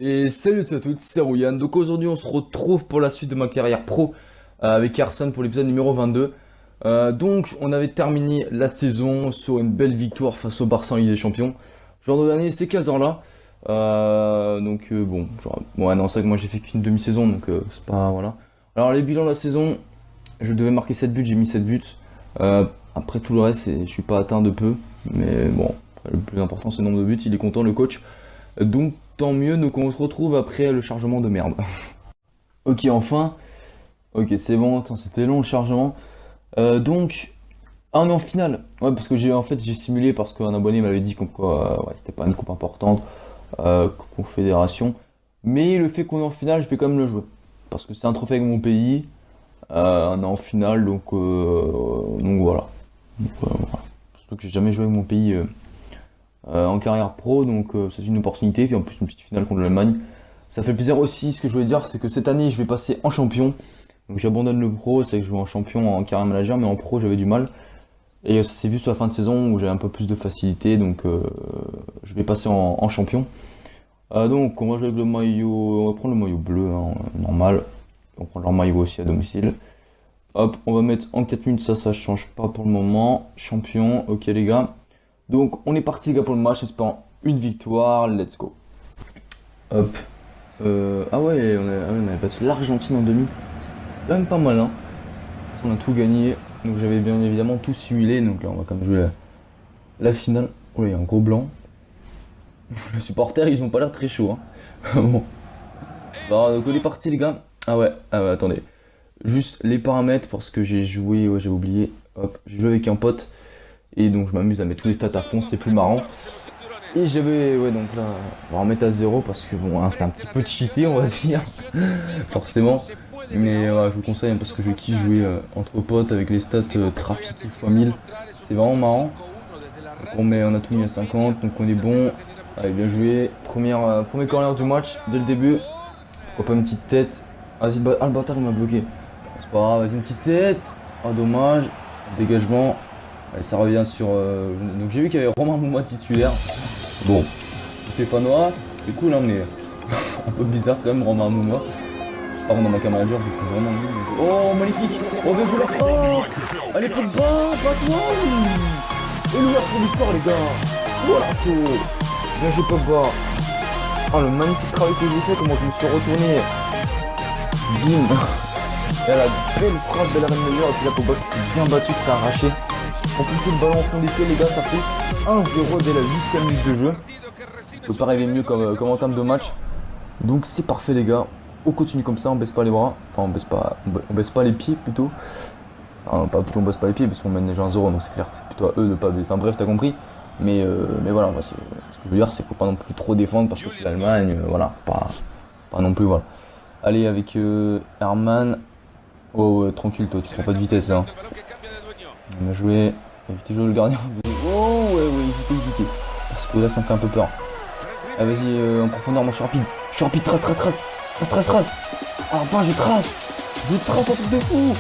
Et salut à tous et à toutes, c'est Rouyan. Donc aujourd'hui on se retrouve pour la suite de ma carrière pro avec Arsène pour l'épisode numéro 22. Donc on avait terminé la saison sur une belle victoire face au Barça en Ligue des Champions. Genre de l'année c'est 15 ans là. Bon, ouais non c'est vrai que moi j'ai fait qu'une demi-saison donc c'est pas voilà. Alors les bilans de la saison, je devais marquer 7 buts, j'ai mis 7 buts. Après tout le reste je suis pas atteint de peu. Mais bon, après, le plus important c'est le nombre de buts, il est content le coach. Donc tant mieux, donc on se retrouve après le chargement de merde. Ok, enfin. Ok, c'est bon, attends, c'était long le chargement. Donc, on est en finale. Ouais, parce que j'ai simulé parce qu'un abonné m'avait dit comme quoi ouais, c'était pas une coupe importante, confédération. Mais le fait qu'on est en finale, je vais quand même le jouer. Parce que c'est un trophée avec mon pays. On est en finale, donc voilà. Voilà. Surtout que j'ai jamais joué avec mon pays en carrière pro, donc c'est une opportunité. Puis en plus, une petite finale contre l'Allemagne. Ça fait plaisir aussi. Ce que je voulais dire, c'est que cette année, je vais passer en champion. Donc j'abandonne le pro, c'est que je joue en champion en carrière manager, mais en pro, j'avais du mal. Et ça s'est vu sur la fin de saison où j'avais un peu plus de facilité, donc je vais passer en champion. Donc on va jouer avec le maillot, on va prendre le maillot bleu, hein, normal. On prend leur maillot aussi à domicile. Hop, on va mettre en 4 minutes, ça change pas pour le moment. Champion, ok les gars. Donc on est parti les gars pour le match, espérant une victoire, let's go. Hop. Ah ouais, on avait passé l'Argentine en demi. C'est quand même pas mal, hein. On a tout gagné, donc j'avais bien évidemment tout simulé, donc là on va quand même jouer la finale. Oh, il y a un gros blanc. Les supporters, ils ont pas l'air très chauds, hein. Bon. Donc on est parti les gars. Ah ouais, attendez. Juste les paramètres parce que j'ai joué, ouais, j'ai oublié. Hop, j'ai joué avec un pote et donc je m'amuse à mettre tous les stats à fond, c'est plus marrant. Et ouais, donc là, on va remettre à zéro parce que bon, hein, c'est un petit peu cheaté, on va dire, forcément. Mais je vous conseille hein, parce que je kiffe jouer entre potes avec les stats trafic x 1000. C'est vraiment marrant. Donc on a tout mis à 50, donc on est bon. Allez, bien joué. Premier corner du match, dès le début. Pourquoi pas une petite tête. Vas-y, le bâtard il m'a bloqué. C'est pas grave, vas-y, une petite tête. Oh, dommage. Dégagement. Allez, ça revient sur. Donc j'ai vu qu'il y avait Romain Mouma titulaire. Bon, Stéphanois, c'est cool, hein, mais un peu bizarre quand même, Romain Mouma. Par contre, dans ma caméra manager, je trouve vraiment nul. Oh, magnifique! Oh, bien joué la frappe! Allez, Pogba, passe-moi! Et l'ouverture pour l'histoire, les gars! Voilà, saut! Bien joué, Pogba! Oh, le magnifique travail que j'ai fait, comment je me suis retourné! Bim! Et la belle frappe de la reine meilleure, et puis la Pogba qui s'est bien battu, qui s'est arraché. On pousse le ballon au fond des pieds, les gars, ça fait 1-0 dès la 8ème minute de jeu. Ça peut pas rêver mieux comme entame de match. Donc c'est parfait les gars. On continue comme ça, on baisse pas les bras. Enfin on baisse pas les pieds plutôt. Enfin pas plutôt on baisse pas les pieds parce qu'on mène déjà 1-0 donc c'est clair que c'est plutôt à eux de pas baisser. Enfin bref t'as compris. Mais voilà, ce que je veux dire c'est qu'il faut pas non plus trop défendre parce que c'est l'Allemagne, voilà, pas non plus voilà. Allez avec Herman. Oh tranquille toi, tu prends pas de vitesse hein. On a joué. Éviter de jouer le gardien. Oh ouais éviter. Parce que là ça me fait un peu peur. Ah vas-y en profondeur, moi je suis rapide. Trace. Ah enfin je trace un truc de fou.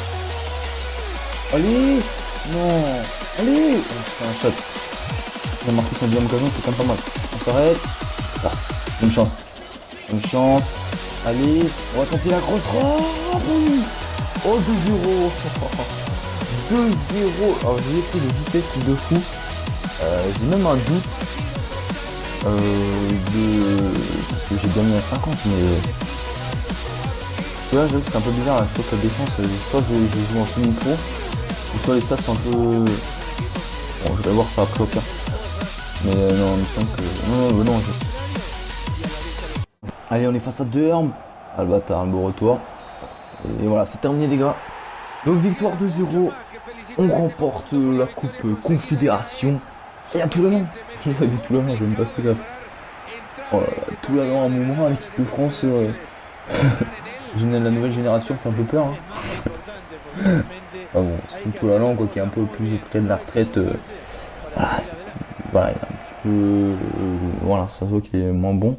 Allez. Non. Allez. C'est un shot. Il a marqué son deuxième occasion, c'est quand même pas mal. On s'arrête. Ah, bonne chance. Allez. On va tenter la grosse frappe. Oh 2-0. 2-0. Alors j'ai pris de vitesse de fou. J'ai même un doute. Parce que j'ai bien mis à 50 mais là j'avoue que c'est un peu bizarre hein. Soit que la défense soit je joue en semi-pro ou soit les stats sont un peu bon je vais voir ça après au pire mais non il me semble que non allez on est face à Durm. Ah le bâtard un beau retour et voilà c'est terminé les gars donc victoire 2-0 on remporte la coupe confédération et à tout le monde j'avais dit tout le monde j'ai même pas fait gaffe. Oh, tout l'an à un moment à l'équipe de France, la nouvelle génération fait un peu peur. Hein. Ah bon, c'est tout l'an quoi, qui est un peu plus près de la retraite. Voilà, il est un petit peu. Voilà, ça se voit qu'il est moins bon.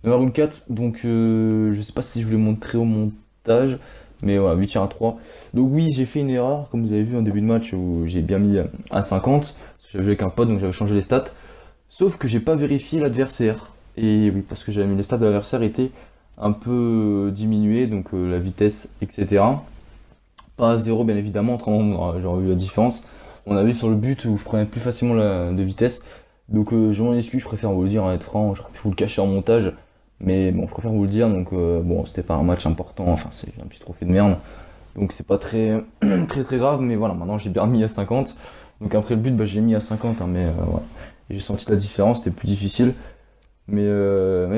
Numéro 4, donc je sais pas si je voulais montrer au montage, mais voilà, 8-3. Donc oui, j'ai fait une erreur, comme vous avez vu en début de match où j'ai bien mis à 50. J'avais joué avec un pote, donc j'avais changé les stats. Sauf que j'ai pas vérifié l'adversaire. Et oui, parce que j'avais mis les stats de l'adversaire étaient un peu diminuées, donc la vitesse, etc. Pas à zéro, bien évidemment, autrement j'aurais vu la différence. On a vu sur le but où je prenais plus facilement de vitesse. Donc je m'en excuse, je préfère vous le dire, être franc, j'aurais pu vous le cacher en montage. Mais bon, je préfère vous le dire, donc bon, c'était pas un match important, enfin c'est un petit trophée de merde. Donc c'est pas très, très grave, mais voilà, maintenant j'ai bien mis à 50. Donc après le but, bah, j'ai mis à 50, hein, mais voilà. Et j'ai senti la différence, c'était plus difficile. Mais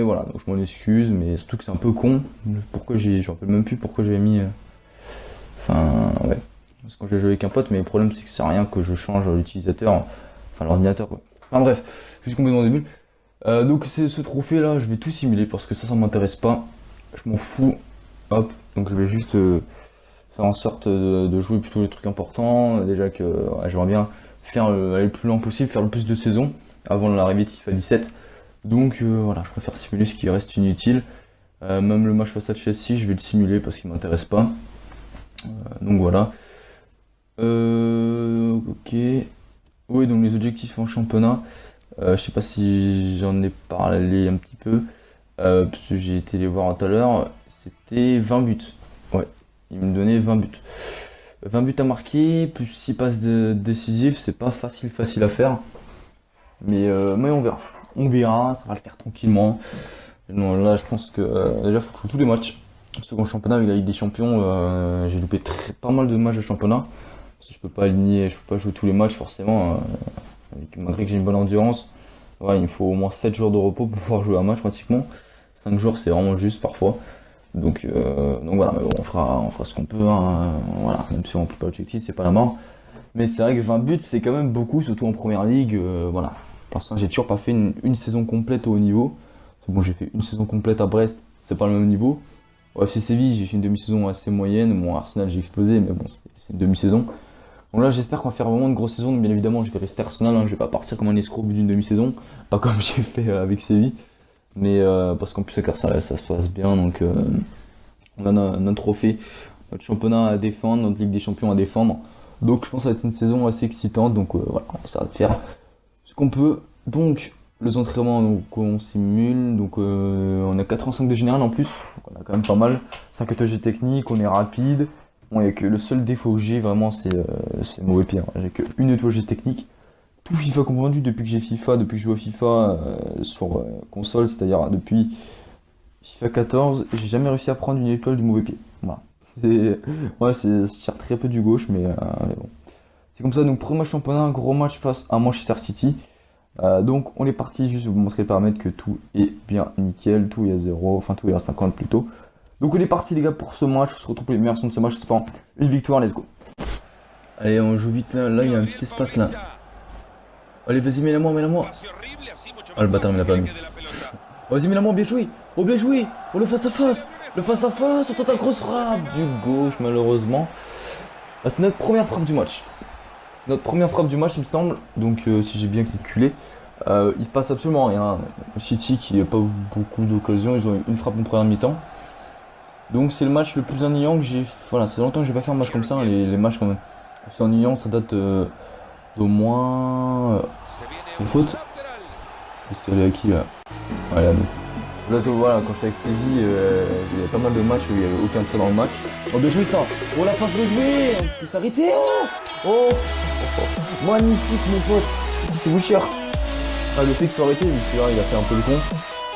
voilà, donc je m'en excuse, mais surtout que c'est un peu con. Pourquoi je me rappelle même plus pourquoi j'avais mis. Enfin, ouais. Parce que quand j'ai joué avec un pote, mais le problème c'est que c'est rien que je change l'utilisateur, enfin l'ordinateur quoi. Enfin bref, je suis complètement débile. Donc c'est ce trophée là, je vais tout simuler parce que ça m'intéresse pas. Je m'en fous. Hop, donc je vais juste faire en sorte de jouer plutôt les trucs importants. Déjà que ouais, j'aimerais bien faire aller le plus loin possible, faire le plus de saisons avant l'arrivée de FIFA 17. Donc voilà, je préfère simuler ce qui reste inutile. Même le match face à Chelsea, je vais le simuler parce qu'il m'intéresse pas. Donc voilà. Ok. Oui, donc les objectifs en championnat. Je sais pas si j'en ai parlé un petit peu. Parce que j'ai été les voir tout à l'heure. C'était 20 buts. Ouais, il me donnait 20 buts. 20 buts à marquer, plus 6 passes décisives, c'est pas facile à faire. Mais on verra. On verra, ça va le faire tranquillement. Non, là, je pense que déjà, il faut que je joue tous les matchs. Surtout qu'en championnat, avec la Ligue des Champions, j'ai loupé pas mal de matchs de championnat. Parce que je peux pas aligner, je peux pas jouer tous les matchs forcément. Malgré que j'ai une bonne endurance, ouais, il me faut au moins 7 jours de repos pour pouvoir jouer un match pratiquement. 5 jours, c'est vraiment juste parfois. Donc voilà, mais bon, on fera ce qu'on peut. Hein, voilà, même si on remplit pas l'objectif, c'est pas la mort. Mais c'est vrai que 20 buts, c'est quand même beaucoup, surtout en première ligue. Voilà. Pour l'instant, j'ai toujours pas fait une saison complète au haut niveau. Bon, j'ai fait une saison complète à Brest, c'est pas le même niveau. Au FC Séville, j'ai fait une demi-saison assez moyenne. Bon, Arsenal, j'ai explosé, mais bon, c'est une demi-saison. Donc là, j'espère qu'on va faire vraiment une grosse saison. Bien évidemment, je vais rester Arsenal, hein, je vais pas partir comme un escroc au bout d'une demi-saison. Pas comme j'ai fait avec Séville. Mais parce qu'en plus, avec Arsenal, ça se passe bien. Donc, on a notre trophée, notre championnat à défendre, notre Ligue des Champions à défendre. Donc, je pense que ça va être une saison assez excitante. Donc, voilà, ça va faire ce qu'on peut. Donc, les entraînements, donc, on simule. Donc, on a 85 de général en plus. Donc, on a quand même pas mal. 5 étoiles technique, on est rapide. Bon, il y a que le seul défaut que j'ai vraiment, c'est mauvais pied. Hein. J'ai qu'une étoile technique. Tout FIFA confondu depuis que j'ai FIFA, depuis que je joue à FIFA sur console, c'est-à-dire depuis FIFA 14, j'ai jamais réussi à prendre une étoile du mauvais pied. Voilà. Je tire très peu du gauche, mais bon. C'est comme ça, donc premier match championnat, un gros match face à Manchester City. Donc on est parti, juste vous montrer les paramètres que tout est bien nickel, tout est à 0, enfin tout est à 50 plutôt. Donc on est parti les gars pour ce match, on se retrouve pour les meilleurs sons de ce match, c'est pas une victoire, let's go. Allez, on joue vite là, il y a un petit espace là. Allez, vas-y, mets-la-moi. Ah, le bâtard, il me l'a pas mis. Vas-y, mets-la-moi, bien joué. Oh, bien joué. Oh, le face-à-face. Le face-à-face, on tente la grosse frappe du gauche, malheureusement. Ah, c'est notre première frappe du match. C'est notre première frappe du match, il me semble. Donc, si j'ai bien calculé, il se passe absolument rien. City qui n'a pas beaucoup d'occasions, ils ont eu une frappe en première mi-temps. Donc, c'est le match le plus ennuyant que j'ai. Voilà, c'est longtemps que j'ai pas fait un match comme ça, les matchs quand même. C'est ennuyant, ça date d'au moins une faute. C'est allé à qui là? Voilà. Là, voilà, quand j'étais avec Séville, il y a pas mal de matchs où il n'y avait aucun tir dans le match. Oh, de jouer ça! Oh, la face de jouer! Il peut s'arrêter! Oh! Magnifique, mon pote! C'est vous cher! Ah, le fait que soit arrêté, celui-là, il a fait un peu le con.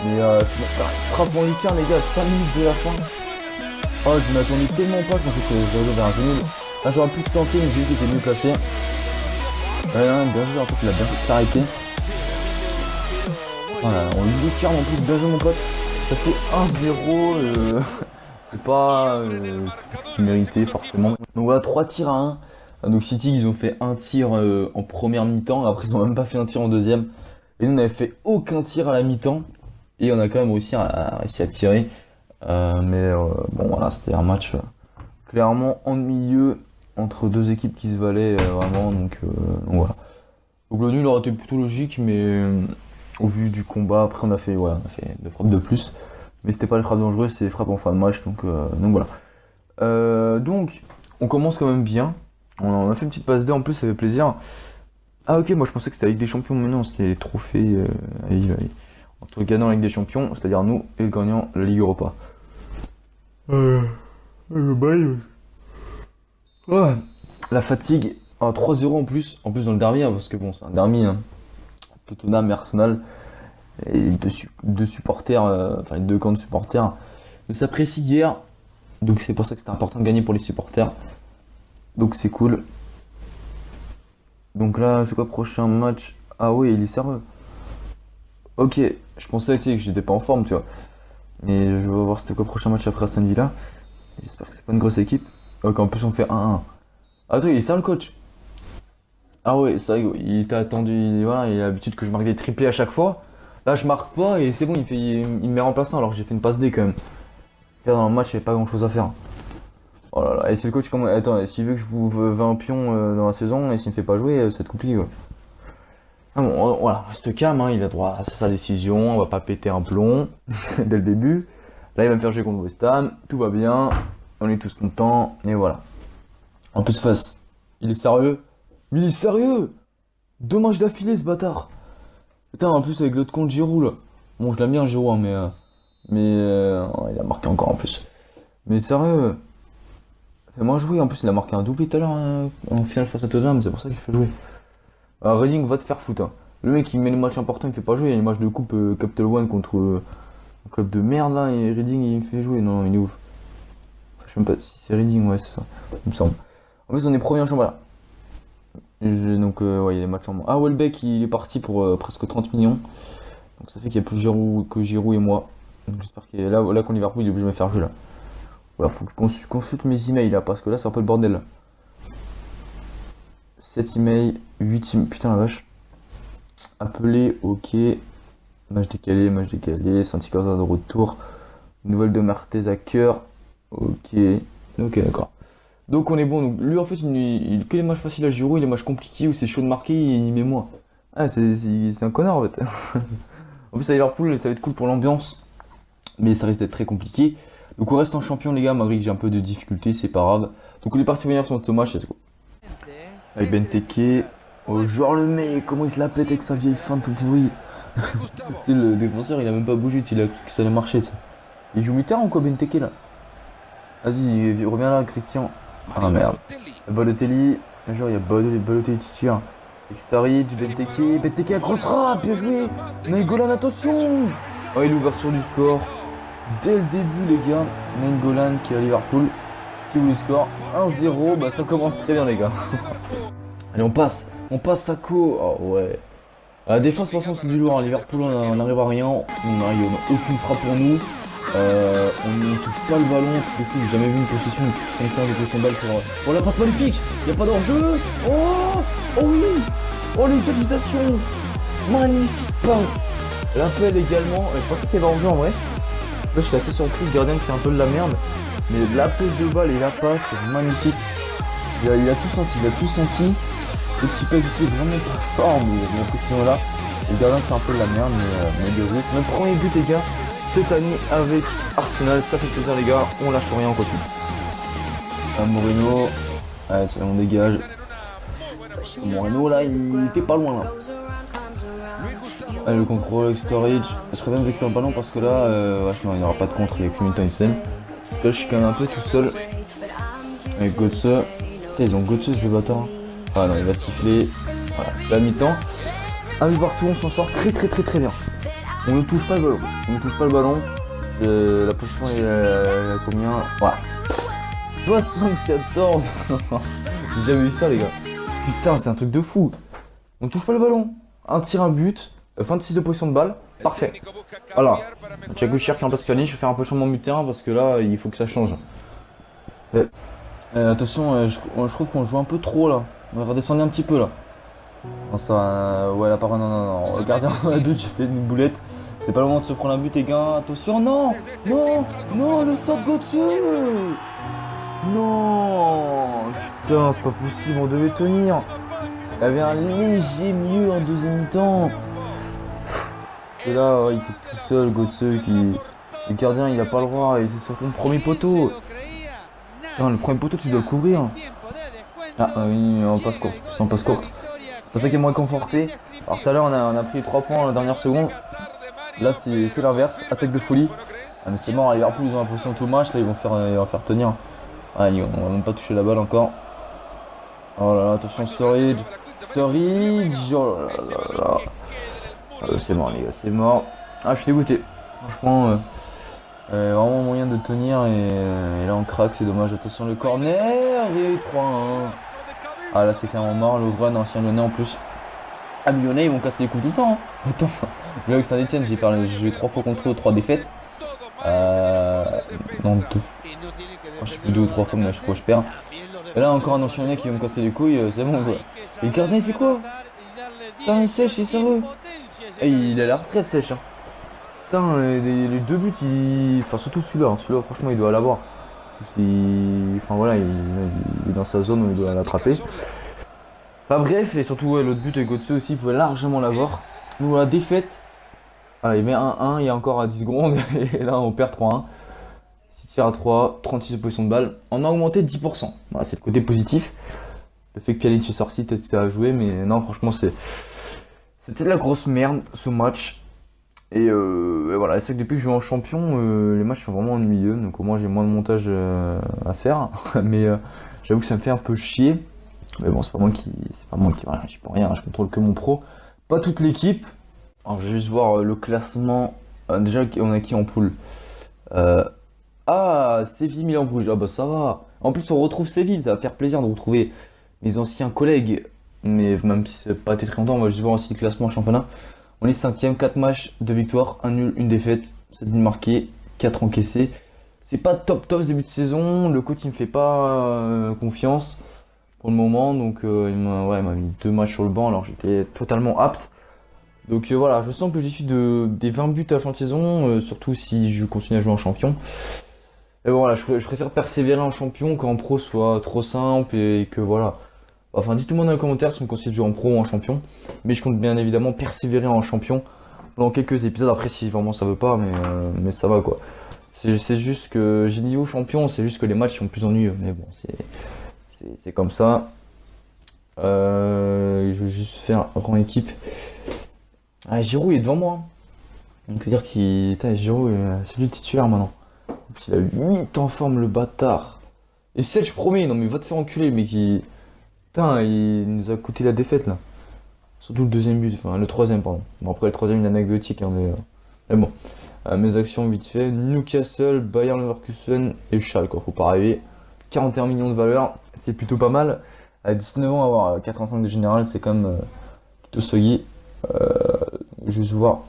Mais frappe en lucarne, les gars, 5 minutes de la fin. Oh, je m'attendais tellement pas, je pensais que j'avais vers un genou. Là, j'aurais pu tenter, mais j'ai vu qu'il était mieux placé. Bien joué, en fait, il a bien fait s'arrêter. Voilà, on lucarne en plus, bien joué mon pote. Ça fait 1-0, c'est pas mérité forcément. Donc voilà, 3 tirs à 1. Donc City, ils ont fait un tir en première mi-temps, après ils ont même pas fait un tir en deuxième. Et nous, on avait fait aucun tir à la mi-temps. Et on a quand même réussi à tirer. Bon, voilà, c'était un match clairement ennuyeux entre deux équipes qui se valaient vraiment. Donc voilà. Donc le nul aurait été plutôt logique, mais au vu du combat, après on a fait 2 frappes de plus. Mais c'était pas les frappes dangereuses, c'était les frappes en fin de match. Donc voilà. Donc on commence quand même bien. On a fait une petite passe D en plus, ça fait plaisir. Ah ok, moi je pensais que c'était avec des champions, mais non, c'était les trophées. entre le gagnant de la Ligue des Champions, c'est-à-dire nous, et le gagnant de la Ligue Europa. Le bail. Ouais, la fatigue. 3-0 en plus dans le derby, hein, parce que bon, c'est un derby. Hein. Tottenham et Arsenal, et deux supporters, enfin les deux camps de supporters, ne s'apprécient guère. Donc c'est pour ça que c'était important de gagner pour les supporters. Donc c'est cool. Donc là, c'est quoi le prochain match? Ah oui, il est sérieux. Ok, je pensais tu sais, que j'étais pas en forme, tu vois. Mais je vais voir c'était quoi le prochain match après Aston Villa. J'espère que c'est pas une grosse équipe. Ok, en plus on fait 1-1. Ah, attends, il est sérieux le coach? Ah ouais, c'est vrai, il était attendu, voilà, il a l'habitude que je marque des triplés à chaque fois. Là, je marque pas et c'est bon, il me met remplaçant alors que j'ai fait une passe D quand même. Là, dans le match, il n'y avait pas grand chose à faire. Oh là là, et si le coach, attends, s'il veut que je vous veux un pion dans la saison et s'il me fait pas jouer, ça va être compliqué. Ouais. Ah bon, voilà, reste calme, hein, il a droit à sa décision, on va pas péter un plomb dès le début. Là, il va me faire jouer contre West Ham, tout va bien, on est tous contents, et voilà. En plus, face, il est sérieux? Mais il est sérieux! 2 matchs d'affilée ce bâtard! Putain, en plus avec l'autre compte Giroud là. Bon, je l'aime bien Giroud, hein, il a marqué encore en plus. Mais sérieux, fais-moi jouer. En plus, il a marqué un doublé tout à l'heure en finale face à Tottenham, c'est pour ça qu'il fait jouer. Reading va te faire foutre. Hein. Le mec, il met les matchs importants, il me fait pas jouer. Il y a les matchs de coupe Capital One contre un club de merde là, et Reading il me fait jouer. Non, il est ouf. Enfin, je sais même pas si c'est Reading, ouais, c'est ça, il me semble. En plus, on est premier en championnat. Donc, ouais, il y a les matchs en moins. Ah, Welbeck, il est parti pour presque 30 millions. Donc, ça fait qu'il y a plus Giroud que Giroud et moi. Donc, j'espère que là contre Liverpool, il est obligé de me faire jouer là. Voilà, faut que je consulte mes emails là, parce que là, c'est un peu le bordel là. 7 emails, 8 emails, putain la vache. Appeler, ok. Match décalé, Santi Cazorla de retour. Nouvelle de Martez à cœur. Ok, d'accord. Donc on est bon. Donc, lui en fait, il que les matchs faciles à Giroud et les matchs compliqués où c'est chaud de marquer, il met moi. Ah, c'est un connard en fait. En plus à Liverpool, ça va être cool pour l'ambiance, mais ça risque d'être très compliqué. Donc on reste en champion les gars, malgré que j'ai un peu de difficultés, c'est pas grave. Donc on est parti venir sur notre match, let's go. Avec Benteke. Oh genre le mec, comment il se la pète avec sa vieille fin tout pourri. Tu sais, le défenseur il a même pas bougé, il a cru que ça allait marcher. T'sais. Il joue Mitterrand ou quoi Benteke là? Vas-y, reviens là Christian. Ah merde. Balotelli, genre il y a Balotelli titulaire. Sturridge, Benteke à grosse frappe, bien joué. Nainggolan, attention. Oh, il est l'ouverture du score. Dès le début les gars, Nainggolan qui est à Liverpool, qui ouvre le score. 1-0, bah ça commence très bien les gars. Allez on passe Sako. Oh ouais. La défense de toute façon c'est du lourd, à Liverpool on n'arrive à rien, on n'a aucune frappe pour nous. On ne touche pas le ballon, du coup j'ai jamais vu une possession de 5 ans de possession de balle pour... Oh la passe magnifique. Il n'y a pas d'enjeu. Oh oui. Oh l'égalisation. Magnifique passe. L'appel également, je pensais qu'il y avait enjeu en vrai. Là je suis assez surpris, le gardien qui fait un peu de la merde. Mais la prise de balle et la passe, c'est magnifique. Il a tout senti. Le petit peu est vraiment très fort, mais bon, sinon là, le gardien fait un peu de la merde, mais bien joué. C'est notre premier but les gars, cette année avec Arsenal, ça fait plaisir les gars, on lâche rien, on continue. Moreno, allez, on dégage. Moreno là, il était pas loin là. Allez, le contrôle avec Sturridge. Je serais bien récupérer le ballon parce que là, non, il n'y aura pas de contre, il n'y a que Milton Nielsen. Là, je suis quand même un peu tout seul avec Götze. Putain, ils ont Götze ce bâtard. Ah non, il va siffler. Voilà, la mi-temps. Un but partout, on s'en sort très bien. On ne touche pas le ballon. La position est à combien? Voilà. 74. J'ai jamais vu ça les gars. Putain, c'est un truc de fou. On ne touche pas le ballon. Un tir, un but. 26 de position de balle. Parfait. Voilà. Thiago Cher qui remplace Pjanic. Je vais faire un peu changement de terrain parce que là, il faut que ça change. Attention, je trouve qu'on joue un peu trop là. On va redescendre un petit peu là. Non, ça. Ouais, là par contre, non. Le gardien dans la but, j'ai fait une boulette. C'est pas le moment de se prendre un but, les gars. Attention, non, le saut de Götze. Non, putain, c'est pas possible, on devait tenir. Il y avait un léger mieux en deuxième mi-temps. Et là, il était tout seul, Götze, le gardien, il a pas le droit, et c'est surtout le premier poteau. Non, le premier poteau, tu dois le couvrir. Ah oui, en passe courte, c'est en passe courte. C'est pour ça qu'il est moins conforté. Alors tout à l'heure, on a pris 3 points à la dernière seconde. Là c'est l'inverse, attaque de folie. Ah, mais c'est mort, Liverpool ils ont l'impression tout le match, là ils vont faire tenir. Ah, on va même pas toucher la balle encore. Oh là là, attention Sturridge. Sturridge, oh là là là. Ah, c'est mort les gars, c'est mort. Ah, je suis dégoûté. Franchement, vraiment moyen de tenir et là on craque, c'est dommage. Attention le corner et 3-1. Ah là c'est clairement mort, le Gren, ancien Lyonnais en plus. Ah mais Lyonnais ils vont casser les coups tout le temps. Hein. Attends, le avec Saint-Etienne j'ai joué 3 fois contre eux, 3 défaites. Non, 2. Je sais plus 2 ou 3 fois mais je crois que je perds. Et là encore un ancien Lyonnais qui va me casser les couilles, c'est bon quoi. Et le gardien il fait quoi? Putain il sèche, il s'en veut. Et il a l'air très sèche hein. Putain les deux buts enfin surtout celui-là, celui-là franchement il doit l'avoir. Enfin voilà, il est dans sa zone où il doit l'attraper. Enfin bref, et surtout ouais, l'autre but avec Götze aussi, il pouvait largement l'avoir. Nous la défaite. Voilà, il met 1-1, il y a encore à 10 secondes, et là on perd 3-1. 6 tirs à 3, 36 de position de balle. On a augmenté de 10%. Voilà, c'est le côté positif. Le fait que Pjanic est sorti, peut-être que ça a joué, mais non, franchement, c'était de la grosse merde ce match. Et voilà, c'est que depuis que je joue en champion, les matchs sont vraiment ennuyeux, donc au moins j'ai moins de montage à faire. Mais j'avoue que ça me fait un peu chier. Mais bon, c'est pas moi qui voilà, je peux rien, je contrôle que mon pro. Pas toute l'équipe. Alors je vais juste voir le classement. Déjà, on a qui en poule? Séville, Milan, Bruges. Ah bah ça va. En plus, on retrouve Séville, ça va faire plaisir de retrouver mes anciens collègues. Mais même si ça n'a pas été très longtemps, on va juste voir aussi le classement en championnat. On est 5ème, 4 matchs, 2 victoires, 1 nul, 1 défaite, 7 buts marqués, 4 encaissés. C'est pas top ce début de saison, le coach il me fait pas confiance pour le moment, donc il m'a mis 2 matchs sur le banc alors j'étais totalement apte. Donc voilà, je sens que l'objectif des 20 buts à la fin de saison, surtout si je continue à jouer en champion. Et bon, voilà, je préfère persévérer en champion qu'en pro soit trop simple et que voilà. Enfin, dites-moi dans les commentaires si vous me conseillez de jouer en pro ou en champion. Mais je compte bien évidemment persévérer en champion pendant quelques épisodes. Après, si vraiment ça veut pas, mais ça va quoi. C'est juste que j'ai niveau champion, c'est juste que les matchs sont plus ennuyeux. Mais bon, c'est comme ça. Je vais juste faire rang équipe. Ah, Giroud il est devant moi. Donc c'est-à-dire Giroud, c'est lui le titulaire maintenant. Il a 8 en forme le bâtard. Et 7 je promets, non mais va te faire enculer mais qui. Putain, il nous a coûté la défaite là. Surtout le deuxième but, enfin le troisième pardon. Bon après le troisième il est anecdotique hein, mais bon. Mes actions vite fait, Newcastle, Bayern Leverkusen et Schalke quoi, faut pas rêver. 41 millions de valeur, c'est plutôt pas mal. À 19 ans avoir 85 de général c'est quand même plutôt soggy. Juste voir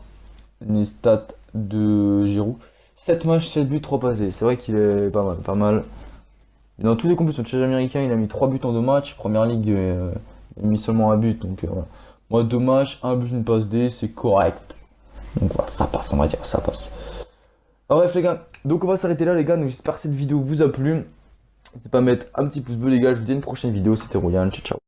les stats de Giroud. 7 matchs, 7 buts, 3 passés. C'est vrai qu'il est pas mal. Et dans tous les compétitions de challenge américain, il a mis 3 buts en 2 matchs. Première ligue, il a mis seulement un but. Donc voilà. Moi, 2 matchs, 1 but, une passe D, c'est correct. Donc voilà, ça passe, on va dire, ça passe. Alors, bref, les gars, donc on va s'arrêter là, les gars. Donc j'espère que cette vidéo vous a plu. N'hésitez pas à mettre un petit pouce bleu, les gars. Je vous dis à une prochaine vidéo. C'était Ryan, ciao, ciao.